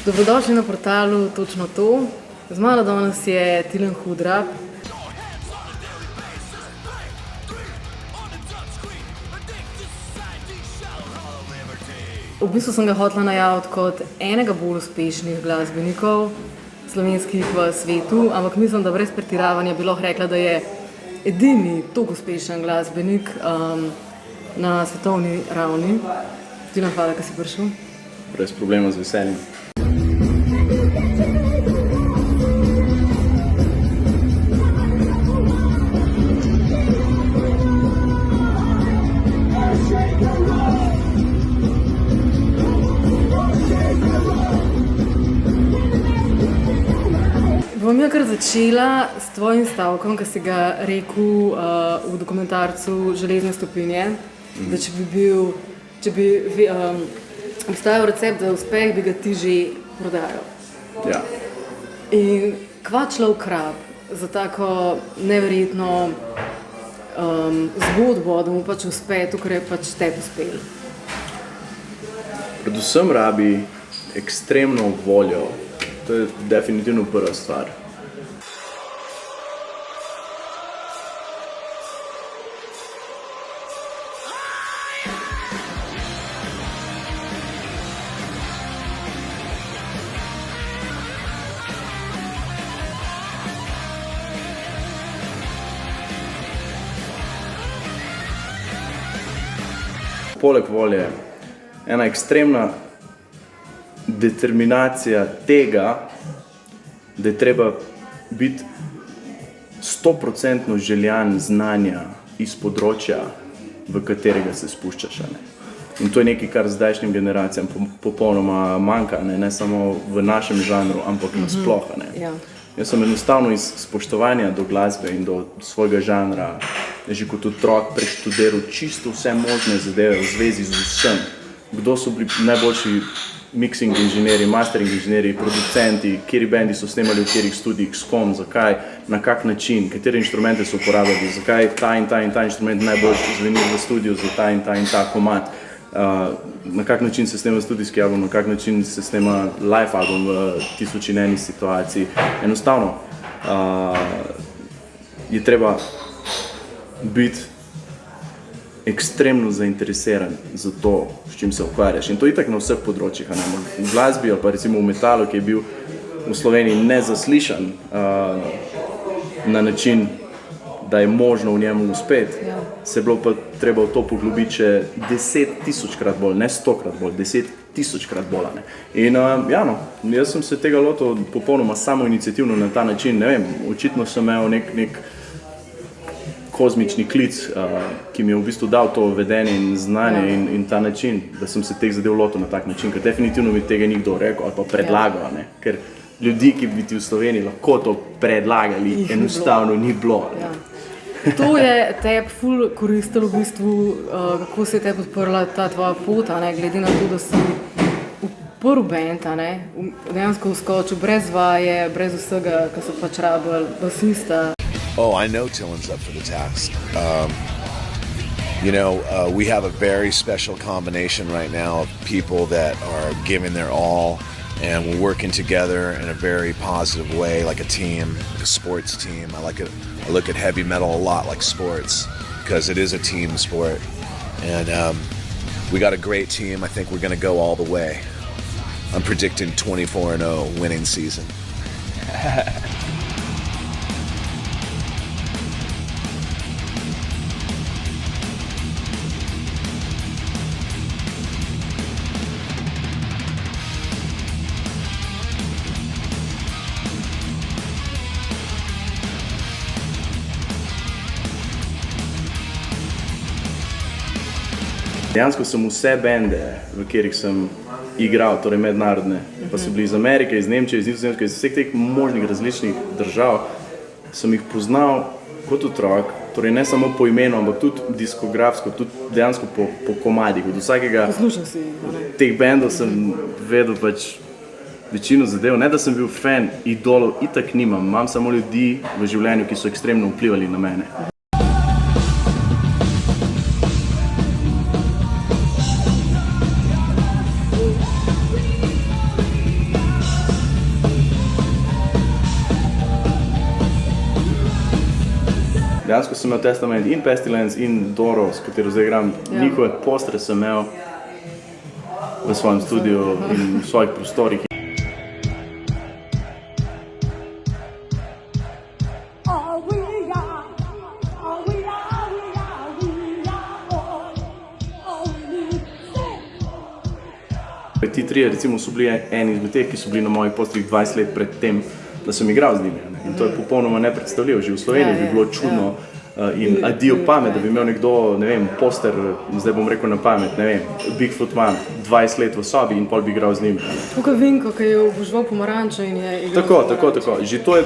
Dobrodošli na portalu Točno to. Z mano danes je Tilen Hudrab. V bistvu sem ga hotela najaviti kot enega bolj uspešnih glasbenikov slovenskih v svetu, ampak mislim, da brez pretiravanja bi lahko rekla, da je edini toliko uspešen glasbenik na svetovni ravni. Tilen, hvala, da si prišel. Brez problema, z veseljem. Bom jo kar začela s tvojim stavkom, ki si ga rekel v dokumentarcu Železne stopinje, da če bi obstajal recept za uspeh, bi ga ti že prodajal. Ja. In kva človek rab za tako neverjetno zgodbo, da mu pač uspe to, kar je pač tebi uspelo? Predvsem rabi ekstremno voljo. To je definitivno prva stvar. Poleg volje, ena ekstremna determinacija tega, da je treba biti 100% željan znanja iz področja, v katerega se spuščaš. In to je nekaj, kar zdajšnjim generacijam popolnoma manjka, ne samo v našem žanru, ampak nasploh. Ja. Jaz sem enostavno iz spoštovanja do glasbe in do svojega žanra že kot otrok preštudiral čisto vse možne zadeve v zvezi z vsem. Kdo so bili najboljši mixing inženirji, mastering inženirji, producenti, kateri bendi so snemali v katerih studijih, s kom, zakaj, na kak način, katere inštrumente so uporabljali, zakaj ta in ta inštrument najbolj zveni v studiu za ta in ta komad, na kak način se snema studijski album, na kak način se snema live album v 1001 situaciji. Enostavno je treba biti ekstremno zainteresiran za to, s čim se ukvarjaš. In to itak na vseh področjih. V glasbi ali pa recimo v metalu, ki je bil v Sloveniji nezaslišan na način, da je možno v njemu uspeti, se je bilo pa treba v to poglobiti še 10.000-krat bolj, ne 100-krat bolj, 10.000-krat bolj. In jaz sem se tega lotil popolnoma samoiniciativno na ta način, ne vem, očitno sem imel nek kozmični klic, ki mi je v bistvu dal to vedenje in znanje in ta način, da sem se teh zadev lotil na tak način, ker definitivno mi tega nikdo rekel ali pa predlagal, ker ljudi, ki bi ti v Sloveniji lahko to predlagali, enostavno ni bilo. Ja. To je tebi ful koristilo v bistvu, kako se je tebi odprla ta tvoja pot, glede na to, da si v prvi band, dejansko vskočil brez vaje, brez vsega, kar so pač rabili, basista. Oh, I know Tilen's up for the task. We have a very special combination right now of people that are giving their all, and we're working together in a very positive way, like a team, like a sports team. I look at heavy metal a lot like sports because it is a team sport, and we got a great team. I think we're going to go all the way. I'm predicting 24-0 winning season. Dejansko sem vse bende, v katerih sem igral, torej mednarodne, pa so bili iz Amerike, iz Nemčije, iz Nizozemske, iz vseh teh možnih različnih držav, sem jih poznal kot otrok, torej ne samo po imenu, ampak tudi diskografsko, tudi dejansko po komadih. Od vsakega teh bendov sem vedel pač večino zadev. Ne, da sem bil fan idolov, itak nimam, imam samo ljudi v življenju, ki so ekstremno vplivali na mene. Dejansko sem imel Testament in Pestilence in Doro, s katero zdaj igram. Njihove postre sem imel v svojem studiu in v svojih prostorih. Ti trije recimo so bili eni izmed teh, ki so bili na mojih postrih 20 let pred tem, da sem igral z njimi. In to je popolnoma nepredstavljivo. Že v Sloveniji bi bilo čudno in adijo pamet, da bi imel nekdo, ne vem, poster, zdaj bom rekel na pamet, ne vem, Bigfoot Man, 20 let v sobi in pol bi igral z njimi. Tukaj Vinko, ki je oboževal pomarančo in je igral Tako. Že to je,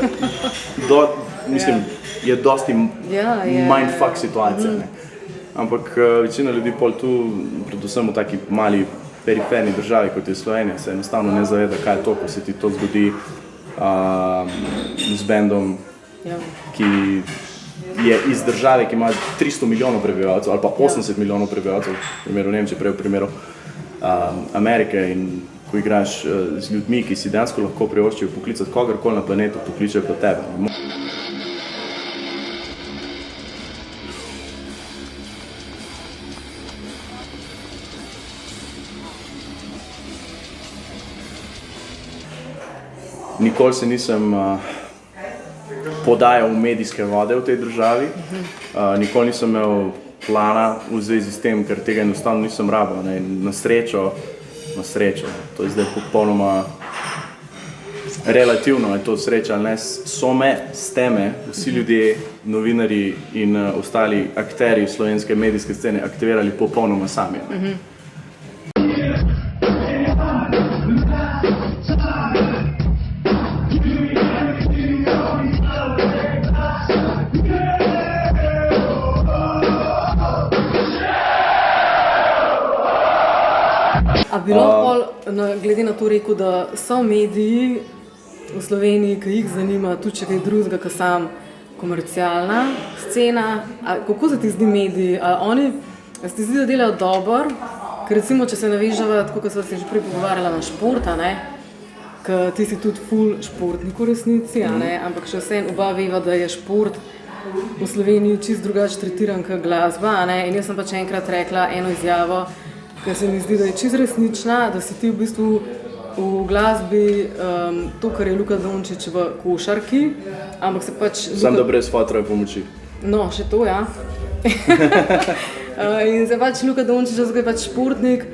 mislim, je dosti mindfuck situacija. Ampak večina ljudi pol tu, predvsem v taki mali periferni državi, kot je Slovenija, se enostavno ne zaveda, kaj je to, ko se ti to zgodi z bendom, ki je iz države, ki ima 300 milijonov prebivalcev ali pa 80 milijonov prebivalcev, v primeru Nemčije, prej v primeru Amerike, in ko igraš z ljudmi, ki si dejansko lahko privoščijo poklicati kogarkoli na planetu, pokličejo po tebe. Nikoli se nisem podajal v medijske vode v tej državi, nikoli nisem imel plana v zvezi s tem, ker tega enostavno nisem rabil. Na srečo, to je zdaj popolnoma relativno, je to sreča ali ne, ste me vsi ljudje, novinarji in ostali akterji slovenske medijske scene aktivirali popolnoma sami. A bi lahko glede na to rekel, da so mediji v Sloveniji, ki jih zanima tudi če kaj drugega, kot sam komercialna scena, kako se ti zdi mediji? Se ti zdi, da delajo dobro? Ker recimo, če se navežava, tako kot sva se že prej pogovarjala, na športa, ker ti si tudi ful športnik v resnici, ampak še vseeno oba veva, da je šport v Sloveniji čisto drugače tretiran kot glasba, in jaz sem pač enkrat rekla eno izjavo, ker se mi zdi, da je čisto resnična, da si ti v bistvu v glasbi to, kar je Luka Dončić v košarki, ampak se pač... Sam da brez fotrove pomoči. No, še to, ja. In se pač Luka Dončić, zato je pač športnik,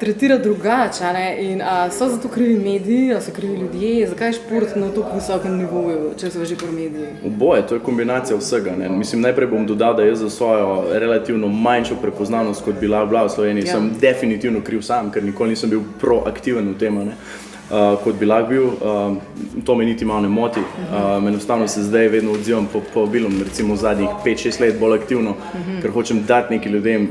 tretira drugače, in so zato krivi mediji, so krivi ljudje, zakaj je šport na tako visokem nivoju, če so že pri mediji? Oboje, to je kombinacija vsega. Mislim, najprej bom dodal, da jaz za svojo relativno manjšo prepoznavnost, kot bila v Sloveniji, sem definitivno kriv sam, ker nikoli nisem bil proaktiven v tem, kot bi lahko bil. To me niti malo ne moti. Enostavno se zdaj vedno odzivam po povabilom, recimo zadnjih 5-6 let bolj aktivno, ker hočem dati nekaj ljudem,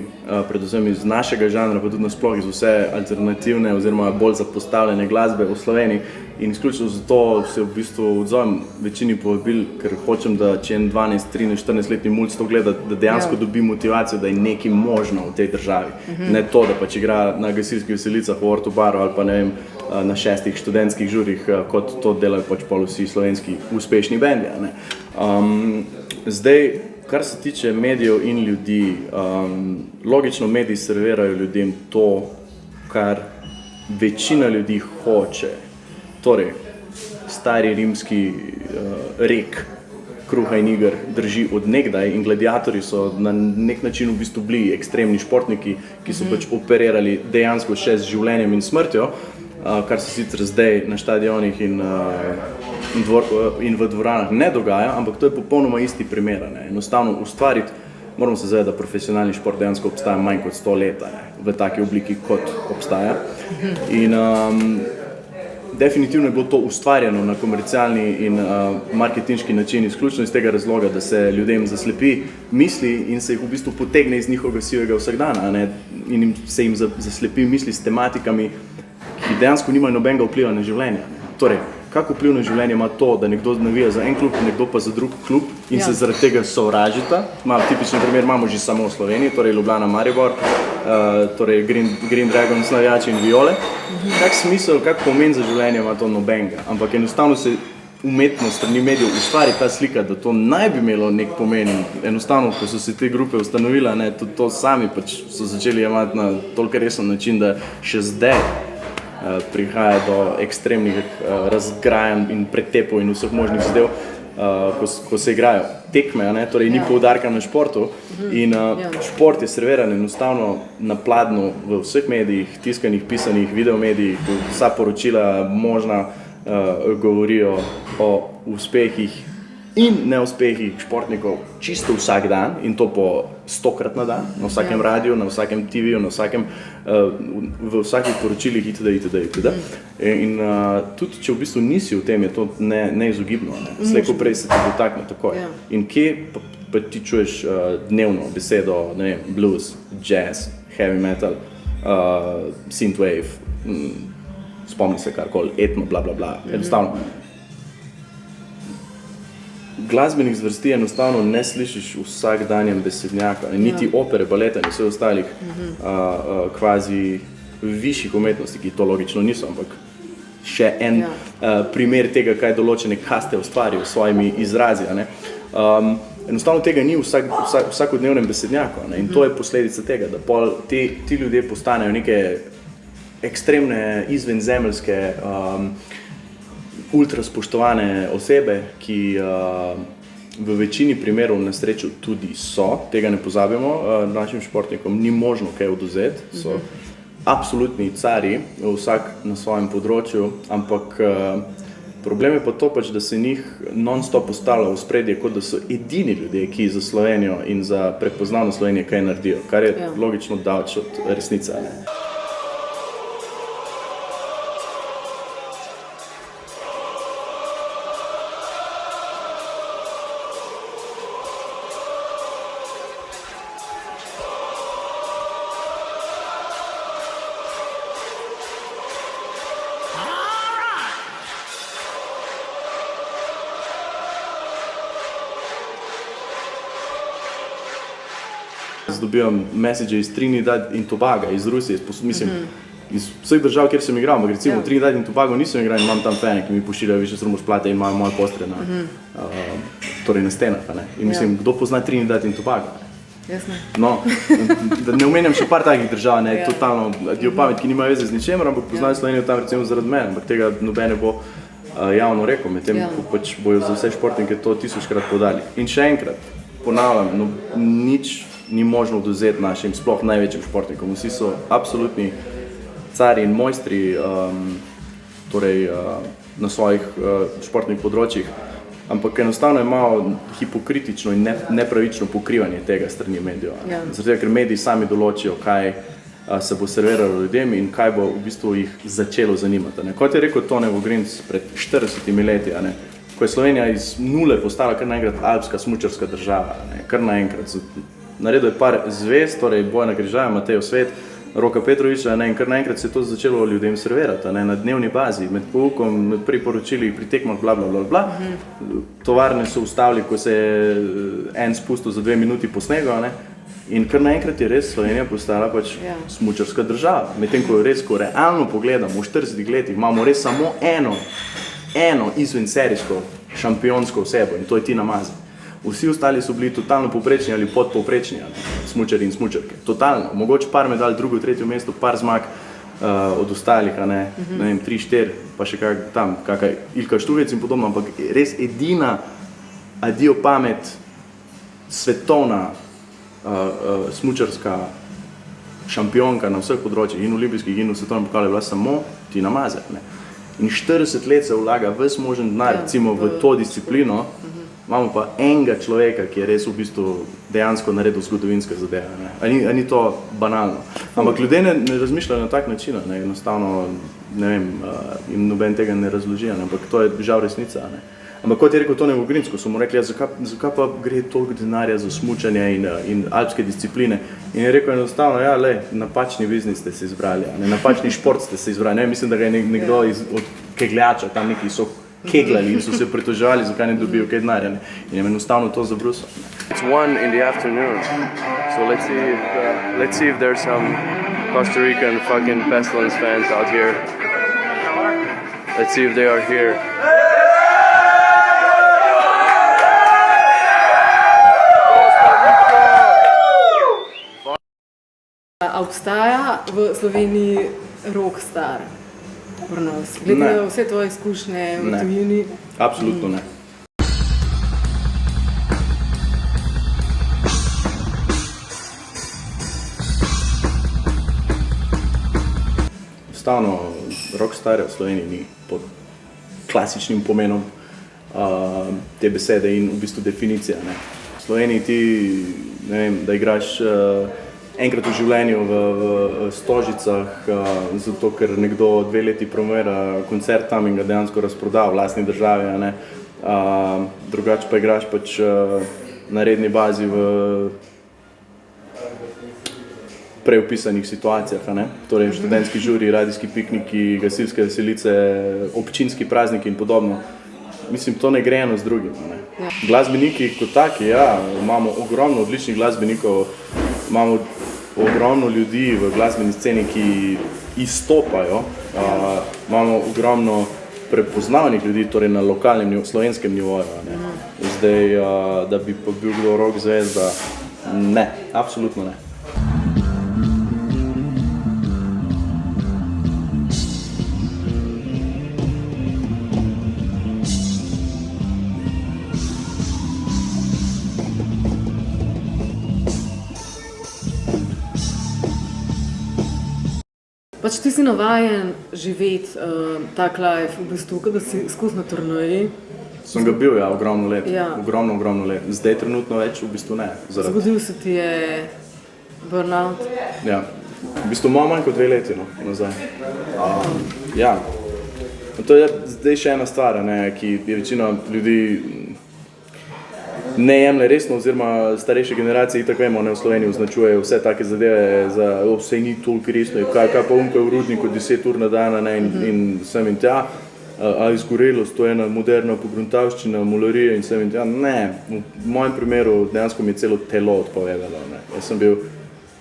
predvsem iz našega žanra, pa tudi nasploh iz vse alternativne oziroma bolj zapostavljene glasbe v Sloveniji. In izključno zato se v bistvu odzovem večini povabil, ker hočem, da če en 12, 13, 14-letni mulj to gleda, da dejansko dobi motivacijo, da je nekaj možno v tej državi. Ne to, da pač igra na gasilskih veselicah v Ortu baru ali pa ne vem, na 6 študentskih žurih, kot to delajo pač pol vsi slovenski uspešni bendi. Zdaj, kar se tiče medijev in ljudi, logično mediji servirajo ljudem to, kar večina ljudi hoče. Torej, stari rimski rek kruha in iger drži od nekdaj in gladiatorji so na nek način v bistvu bili ekstremni športniki, ki so pač operirali dejansko še z življenjem in smrtjo, kar se sicer zdaj na štadionih in v dvoranah ne dogaja, ampak to je popolnoma isti primer. Enostavno ustvariti, moramo se zavedati, da profesionalni šport dejansko obstaja manj kot 100 let v taki obliki, kot obstaja. In definitivno je bilo to ustvarjeno na komercialni in marketinški način izključno iz tega razloga, da se ljudem zaslepi misli in se jih v bistvu potegne iz njihovega sivega vsakdana, in se jim zaslepi misli s tematikami, ki dejansko nimajo nobenega vpliva na življenje. Torej, kak vpliv na življenje ima to, da nekdo navija za en klub, nekdo pa za drug klub in se zaradi tega sovražita? Tipični primer imamo že samo v Sloveniji, torej Ljubljana, Maribor, torej Green Dragons, navijači in Viole. Kak smisel, kak pomen za življenje ima to nobenega? Ampak enostavno se umetnost strani medijev ustvari ta slika, da to naj bi imelo nek pomen. Enostavno, ko so se te grupe ustanovile, ne, tudi to sami pač so začeli jemati na toliko resen način, da še zdaj prihaja do ekstremnih razgrajanj in pretepov in vseh možnih zadev, ko se igrajo tekme, ne, torej ni poudarka na športu in šport je serviran enostavno na pladnju v vseh medijih, tiskanih, pisanih, videomedijih, vsa poročila možna govorijo o uspehih in neuspehih športnikov čisto vsak dan in to po 100-krat na dan, na vsakem radiju, na vsakem TV-ju, na vsakem, v vsakih poročilih itd. In tudi, če v bistvu nisi v tem, je to neizogibno, ne. Slej ko prej se ti dotakne takoj. In kje pa ti čuješ dnevno besedo, ne vem, blues, jazz, heavy metal, synthwave, spomni se karkoli, etno, bla, bla, bla, enostavno. Glasbenih zvrsti enostavno ne slišiš vsak danjem besednjaka, niti opere, baleta in vse ostalih kvazi višjih umetnosti, ki to logično niso, ampak še en primer tega, kaj določene kaste ustvarijo s svojimi izrazi. Enostavno tega ni vsakodnevnem besednjaku, in to je posledica tega, da ti ljudje postanejo neke ekstremne, izvenzemeljske, ultra spoštovane osebe, ki v večini primerov na srečo tudi so, tega ne pozabimo, našim športnikom ni možno kaj odvzeti, so absolutni carji, vsak na svojem področju, ampak problem je pa to pač, da se njih non-stop postavlja v spredje, kot da so edini ljudje, ki za Slovenijo in za prepoznavnost Slovenije kaj naredijo, kar je logično daleč od resnice. Dobivam message iz Trinidad in Tobaga, iz Rusije, mislim, iz vseh držav, kjer sem igral, ampak recimo v Trinidad in Tobago nisem igral in imam tam fane, ki mi pošiljajo više srumošplate in imajo moje postre torej na stenah, ne. In mislim, kdo pozna Trinidad in Tobago? No, da ne omenjam še par takih držav, ne, totalno dio pamet, ki nima veze z ničemer, ampak poznajo Slovenijo tam recimo zaradi mene, ampak tega noben ne bo javno rekel, medtem ko pač bojo za vse športnike to 1000-krat podali. In še enkrat, ponavljam, nič ni možno odvzeti našim sploh največjim športnikom. Vsi so absolutni carji in mojstri torej, na svojih športnih področjih, ampak enostavno je malo hipokritično in nepravično pokrivanje tega strani medijev. Zato, ker mediji sami določijo, kaj se bo serviralo ljudem in kaj bo v bistvu jih začelo zanimati. Kot je rekel Tone Vogrinc pred 40 leti, ko je Slovenija iz nule postala kar naenkrat alpska smučarska država, kar naenkrat. Naredil je par zvez, torej Bojana Križaja, Matejo Svet, Roka Petroviča, in kar naenkrat se je to začelo ljudem servirati, na dnevni bazi, med poukom, med priporočili, pri tekmah, bla, bla, bla, bla. Tovarne so ustavili, ko se je en spustil za 2 minuti po snegu, in kar naenkrat je res Slovenija postala pač smučarska država. Medtem ko res, ko realno pogledamo, v 40 letih imamo res samo eno izvenserijsko šampionsko osebo in to je Tina Maze. Vsi ostali so bili totalno povprečni ali podpovprečni, smučari in smučarke. Totalno. Mogoče par medalj, drugo, tretje mesto, par zmag od ostalih, ne vem, 3-4, pa še tam, kakaj Ilka Štuvec in podobno, ampak res edina adijo pamet svetovna smučarska šampionka na vseh področjih in olimpijskih in v svetovnem pokalu je bila samo Tina Maze. In 40 let se vlaga ves možen denar, recimo v to disciplino, imamo pa enega človeka, ki je res v bistvu dejansko naredil zgodovinske zadeve. A ni to banalno? Ampak ljudje ne razmišljajo na tak način, enostavno, ne vem, jim noben tega ne razloži, ampak to je žal resnica. Ampak kot je rekel Tone Vogrinc, ko so mu rekli, zakaj pa gre toliko denarja za smučanje in alpske discipline? In je rekel enostavno, napačni biznis ste se izbrali, napačni šport ste se izbrali. Mislim, da ga je nekdo od kegljača, tam neki so keglali in so se pritoževali, zakaj ne dobijo kaj denarja. In je enostavno to zabrusal. It's 1 in the afternoon, so let's see if there's some Costa Rican fucking Pestilence fans out here. Let's see if they are here. A obstaja v Sloveniji rockstar? Glede na vse tvoje izkušnje v tujini? Absolutno ne. Enostavno, rockstar v Sloveniji ni pod klasičnim pomenom te besede in v bistvu definicija. Ne. V Sloveniji ti, ne vem, da igraš enkrat v življenju v Stožicah, zato ker nekdo 2 leti promovira koncert tam in ga dejansko razproda v lastni državi, ne. Drugače pa igraš pač na redni bazi v preopisanih situacijah, ne. Torej študentski žuri, radijski pikniki, gasilske veselice, občinski prazniki in podobno. Mislim, to ne gre eno z drugim, ne. Ja. Glasbeniki kot taki, ja, imamo ogromno odličnih glasbenikov, imamo ogromno ljudi v glasbeni sceni, ki izstopajo, imamo ogromno prepoznavnih ljudi, torej na lokalnem, slovenskem nivoju, ne. Zdaj, da bi pa bil kdo rock zvezda, ne, absolutno ne. Pač ti si navajen živeti tak life, v bistvu, da si skozi na turneji. Sem ga bil, ja, ogromno let. Ja. Ogromno let. Zdaj trenutno več, v bistvu ne. Zgodil se ti je burnout? Ja. V bistvu malo manj kot 2 leti, no, nazaj. Ja. To je zdaj še ena stvar, ne, ki je večina ljudi ne jemlje resno, oziroma starejše generacije, tako vemo, ne, v Sloveniji označujejo vse take zadeve za vse ni toliko resno, kaj pa umko v rudniku 10 ur na dan, ne, in sem in tja, ali izgorelost, to je ena moderna pogruntavščina, mularija in sem in tja, ne, v mojem primeru dejansko mi je celo telo odpovedalo, ne. Jaz sem bil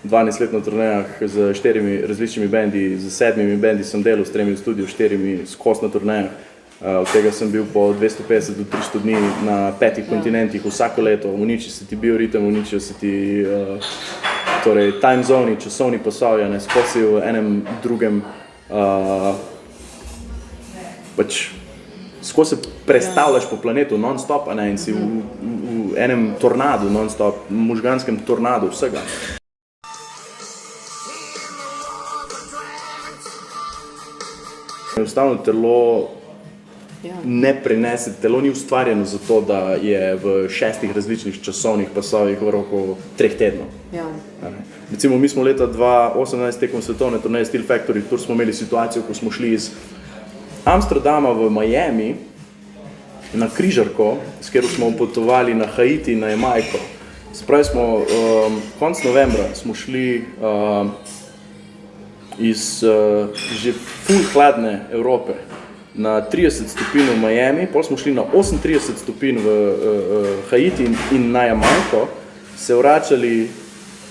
12 let na turnejah z 4 različnimi bendi, z 7 bendi sem delal, s 3 v studiu, 4 skozi na turnejah. Od tega sem bil po 250 do 300 dni na 5 kontinentih vsako leto, uniči se ti bioritem, uničijo se ti torej time zoni, časovni pasovi, ne, skozi v enem drugem pač skozi se prestavljaš po planetu non-stop, ne, in si v enem tornadu non-stop, možganskem tornadu vsega. Enostavno telo ne prenese, telo ni ustvarjeno za to, da je v 6 različnih časovnih pasovih v roku 3 tednov. Ja. Recimo, mi smo leta 2018 tekom svetovne turneje Steel Factory Tour smo imeli situacijo, ko smo šli iz Amsterdama v Miami na križarko, s katero smo potovali na Haiti in na Jamajko. Se pravi, smo konec novembra smo šli iz že ful hladne Evrope na 30 stopinj v Miami, potem smo šli na 38 stopinj v Haiti in na Jamajko, se vračali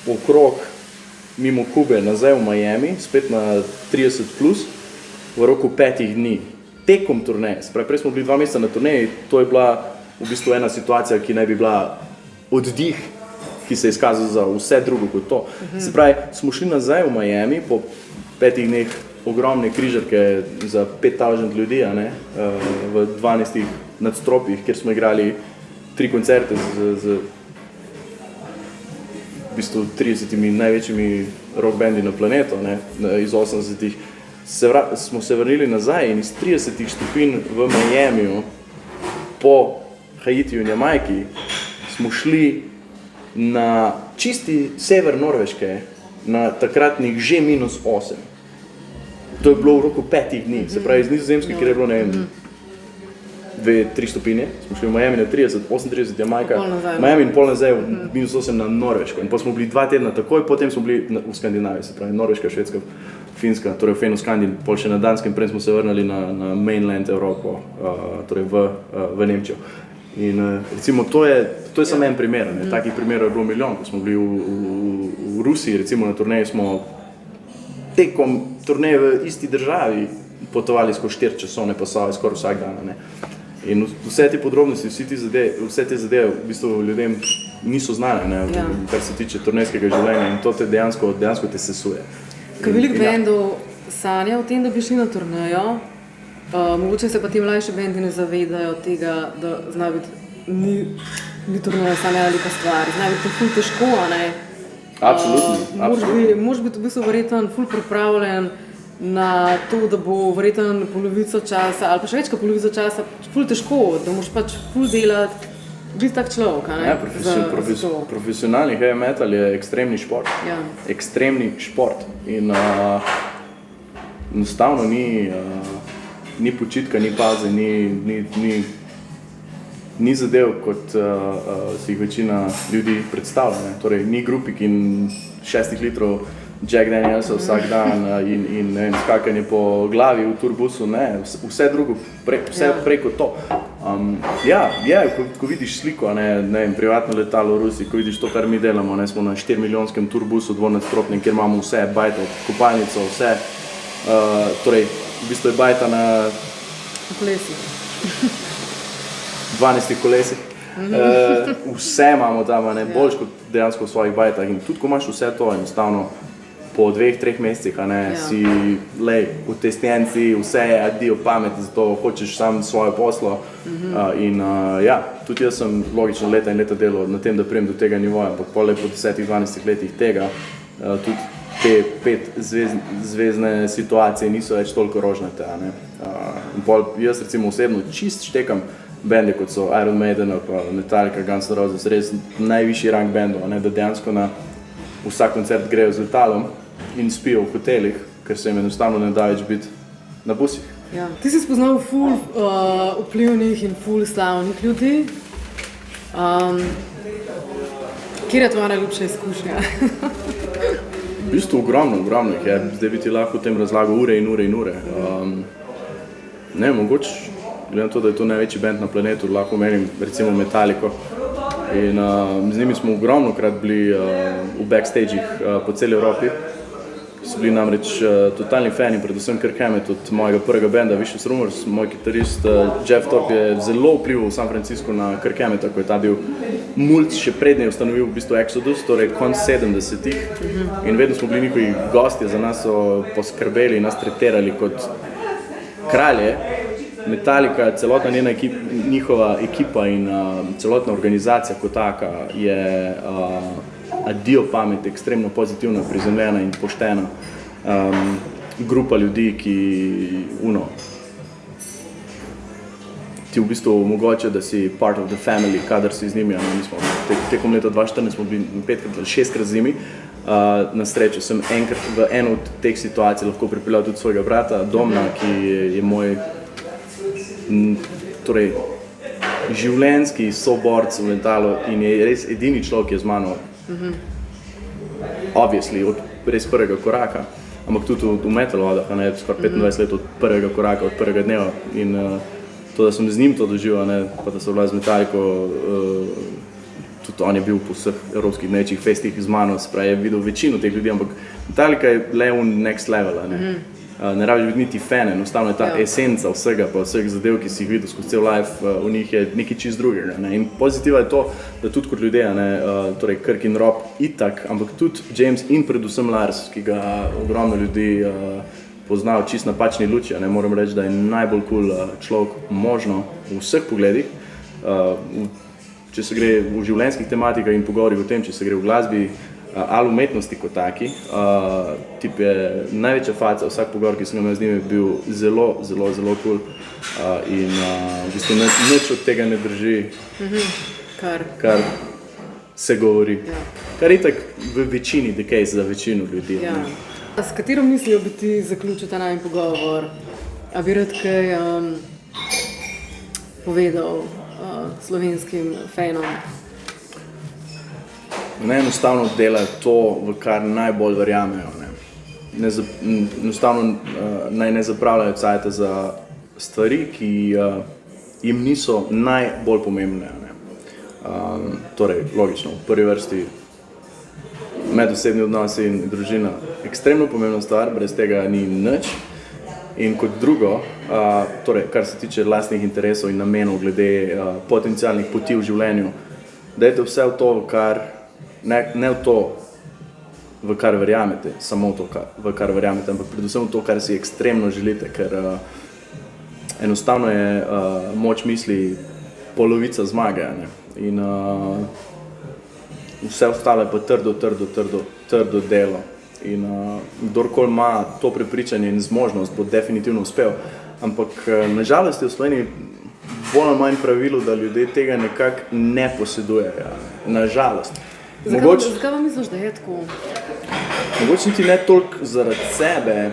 okrog mimo Kube nazaj v Miami, spet na 30 plus, v roku 5 dni, tekom turneje. Se pravi, prej smo bili 2 meseca na turneji, to je bila v bistvu ena situacija, ki naj bi bila oddih, ki se je izkazal za vse drugo kot to. Se pravi, smo šli nazaj v Miami po 5 dneh ogromne križarke za 5000 ljudi, ne, v 12 nadstropjih, kjer smo igrali 3 koncerte z v bistvu 30 največjimi rock bandi na planetu, ne, iz 80-ih. Smo se vrnili nazaj in iz 30 stopinj v Miamiju po Haitiju in Jamajki smo šli na čisti sever Norveške, na takratnih že -8. To je bilo v roku 5 dni, se pravi iz Nizozemske, kjer je bilo, ne vem, 2-3 stopinje, smo šli v Miami na 30, 38 Jamajka, Miami in pol nazaj v -8 na Norveško. In potem smo bili 2 tedna takoj, potem smo bili v Skandinaviji, se pravi Norveška, Švedska, Finska, torej v Fennoskandin, pol še na Danskem, prej smo se vrnili na mainland Evropo, torej v Nemčijo. In recimo to je samo en primer, ne, takih primerov je bilo milijon, ko smo bili v Rusiji, recimo na turneji smo tekom turneje v isti državi potovali skozi 4 časovne pasove skoraj vsak dan, ne. In vse te podrobnosti, vse te zadeve v bistvu ljudem niso znane, ne, kar se tiče turnejskega življenja in to te dejansko te sesuje. Ker veliko bendov sanja o tem, da bi šli na turnejo, mogoče se pa ti mlajši bendi ne zavedajo tega, da zna biti ni turneja sanja ali pa stvar, zna biti to ful težko, ne? Absolutno. Moraš biti v bistvu verjetno ful pripravljen na to, da bo verjetno polovico časa ali pa še več kot polovico časa ful težko, da moraš pač ful delati, biti tak človek, ne? Profesionalni heavy metal je ekstremni šport. Ja. Ekstremni šport. In enostavno ni počitka, ni paze, ni zadev, kot si jih večina ljudi predstavlja. Ne? Torej, ni grupik in 6 litrov Jack Danielsa vsak dan in skakanje po glavi v turbusu, ne, vse drugo, vse preko to. Ko vidiš sliko, ne, privatno letalo v Rusiji, ko vidiš to, kar mi delamo, ne, smo na 4-milijonskem turbusu dvonadstropnem, kjer imamo vse, bajta, kopalnico, vse, torej, v bistvu je bajta na kolesih. 12 kolesih. Vse imamo tam, ne, boljš kot dejansko v svojih bajtah in tudi ko imaš vse to, enostavno po 2-3 mesecih, si v testjenci, vse je adio pamet, zato hočeš sam svoje poslo tudi jaz sem logično leta in leta delal na tem, da prijem do tega nivoja, ampak po 10-12 letih tega tudi te 5 zvezdne situacije niso več toliko rožnate, jaz recimo osebno čist štekam bende, kot so Iron Maiden, pa Metallica, Guns N' Roses, res najvišji rang bendov, da dejansko na vsak koncert grejo z letalom in spijo v hotelih, ker se jim enostavno ne da več biti na busih. Ja. Ti si spoznal ful vplivnih in ful slavnih ljudi. Kjer je tvoja najljubša izkušnja? V bistvu ogromno jih je, zdaj bi ti lahko o tem razlagal ure in ure. Ne, mogoče glede na to, da je to največji band na planetu, lahko menim recimo Metallico. In z njimi smo ogromnokrat bili v backstagih po celi Evropi. So bili namreč totalni fani, predvsem Kirk Hammett od mojega prvega benda Vicious Rumors. Moj kitarist Jeff Thorpe je zelo vplival v San Francisco na Kirk Hammetta, ko je ta bil mult, še prednje ustanovil v bistvu Exodus, torej konc 70-ih. In vedno smo bili njihovi gostje, za nas so poskrbeli, nas tretirali kot kralje. Metallica, celotna njihova ekipa in celotna organizacija kot taka je adio pamet, ekstremno pozitivna, prizemljena in poštena. Grupa ljudi, ki ti v bistvu omogoča, da si part of the family, kadar si z njimi. Tekom leta 2014 smo bili 5 ali 6 z njimi. Na srečo sem enkrat v eno od teh situacij lahko pripeljal tudi svojega brata, Domna, ki je moj torej življenjski soborc v metalu in je res edini človek, ki je z mano obviously od res prvega koraka, ampak tudi v metal vodah, skoraj 25 let od prvega koraka, od prvega dneva in to, da sem z njim to doživel, pa da so bila z Metallico, tudi on je bil po vseh evropskih dnevčih festih z mano, spravi je videl večino teh ljudi, ampak Metallica je le next level, ne rabiš biti niti fan, enostavno je ta esenca vsega, pa vseh zadev, ki si jih videl skozi cel life, v njih je nekaj čist drugega. In pozitiva je to, da tudi kot ljudje, torej Kirk in Rob itak, ampak tudi James in predvsem Lars, ki ga ogromno ljudi poznajo čist napačni luči, moram reči, da je najbolj cool človek možno v vseh pogledih. Če se gre v življenjskih tematikah in pogovorih o tem, če se gre v glasbi, ali umetnosti kot taki, tip je največja faca, vsak pogovor, ki sem ga imel z njim, je bil zelo cool in v bistvu nič od tega ne drži, kar se govori. Kar je tak v večini the case za večino ljudi. S katero mislijo bi ti zaključil ta najin pogovor? A bi rad kaj povedal slovenskim fanom? Enostavno delajo to, v kar najbolj verjamejo. Enostavno naj ne zapravljajo cajta za stvari, ki jim niso najbolj pomembne. Torej, logično, v prvi vrsti medosebni odnosi in družina, ekstremno pomembna stvar, brez tega ni nič. In kot drugo, torej, kar se tiče lastnih interesov in namenov glede potencialnih poti v življenju, dajte vse v to, ne v to, v kar verjamete, samo v to, v kar verjamete, ampak predvsem v to, kar si ekstremno želite, ker enostavno je moč misli polovica zmage, ne? In vse ostalo je pa trdo delo. In kdorkoli ima to prepričanje in zmožnost, bo definitivno uspel. Ampak nažalost je v Sloveniji bolj ali manj pravilo, da ljudje tega nekako ne posedujejo. Nažalost. Zakaj pa misliš, da je tako? Mogoče niti ne toliko zaradi sebe,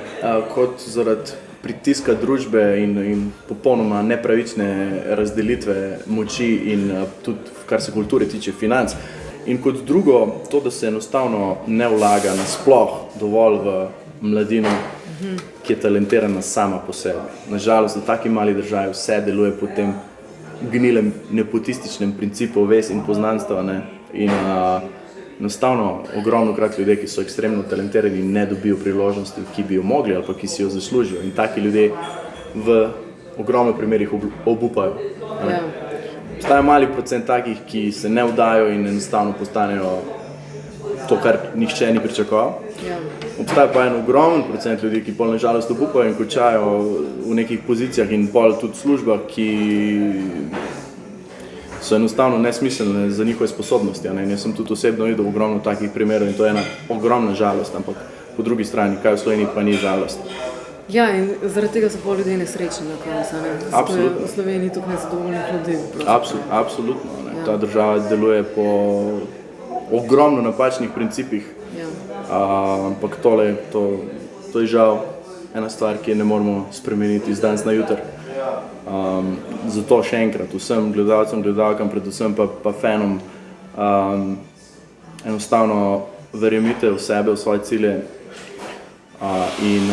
kot zaradi pritiska družbe in popolnoma nepravične razdelitve moči in tudi, kar se kulture tiče, financ. In kot drugo, to, da se enostavno ne vlaga nasploh dovolj v mladino, ki je talentirana sama po sebi. Nažalost, v taki mali državi vse deluje po tem gnilem nepotističnem principu vez in poznanstva, ne? In enostavno ogromnokrat ljudje, ki so ekstremno talentirani, ne dobijo priložnosti, ki bi jo mogli ali pa ki si jo zaslužijo. In taki ljudje v ogromno primerih obupajo. Ja. Obstaja mali procent takih, ki se ne vdajo in enostavno postanejo to, kar nihče ni pričakoval. Ja. Obstaja pa en ogromen procent ljudi, ki pol nažalost obupajo in končajo v nekih pozicijah in pol tudi službah, ki so enostavno nesmiselne za njihove sposobnosti. In jaz sem tudi osebno videl ogromno takih primerov in to je ena ogromna žalost, ampak po drugi strani, kaj v Sloveniji pa ni žalost. Ja, in zaradi tega so pol ljudje nesrečni na koncu, ne? Zato je v Sloveniji tukaj nezadovoljnih ljudi. Absolutno, ne? Ja. Ta država deluje po ogromno napačnih principih, ja. Ampak to je žal ena stvar, ki je ne moremo spremeniti iz danes na jutri. Zato še enkrat vsem gledalcem, gledalkam, predvsem pa fanom, enostavno verjemite v sebe, v svoje cilje in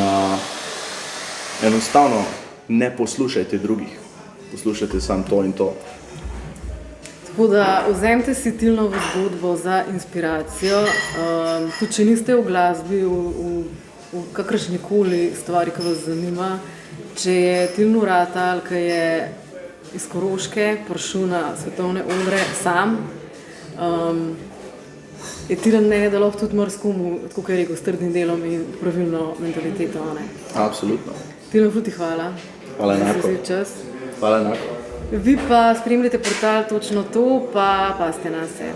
enostavno ne poslušajte drugih, poslušajte samo to in to. Tako da vzemite si Tilnovo zgodbo za inspiracijo, tudi če niste v glasbi, v kakršnikoli stvari, ki vas zanima. Če je Tilnu Ratal, ki je iz Koroške prišel na svetovne odre sam, je Tilen mnenje, da lahko tudi marsikomu, tako kot je rekel, s trdim delom in pravilno mentaliteto. Ne? Absolutno. Tilen, ful ti hvala. Hvala enako. Hvala enako. Vi pa spremljate portal Točno to, pa ste na se.